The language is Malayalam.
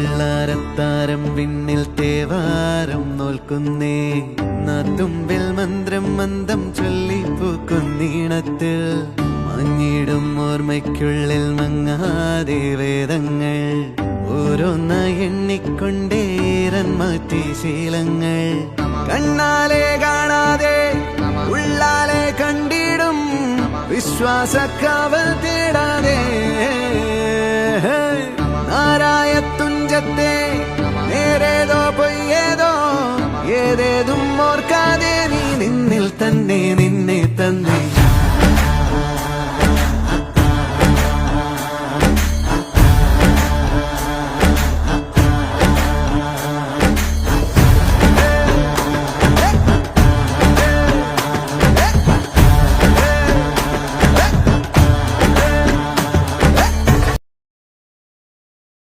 വെള്ളാരത്താരം വിണ്ണിൽ തേവാരം നോൽക്കുന്നേ നാത്തുമ്പിൽ മന്ത്രം മന്ദം ചൊല്ലിപ്പൂക്കുന്നീണത്തിൽ മങ്ങിടും ഓർമ്മയ്ക്കുള്ളിൽ മങ്ങാതെ വേദങ്ങൾ ഓരോന്നായി എണ്ണിക്കൊണ്ടേരൻ മാറ്റി ശീലങ്ങൾ കണ്ണാലെ കാണാതെ ഉള്ളാലെ കണ്ടിടും വിശ്വാസക്കാവൽ തേടാതെ നാരായ തുഞ്ചത്തെ നേരേതോ പൊയ്യേതോ ഏതേതും ഓർക്കാതെ നീ നിന്നിൽ തന്നെ നിന്നെ തന്നെ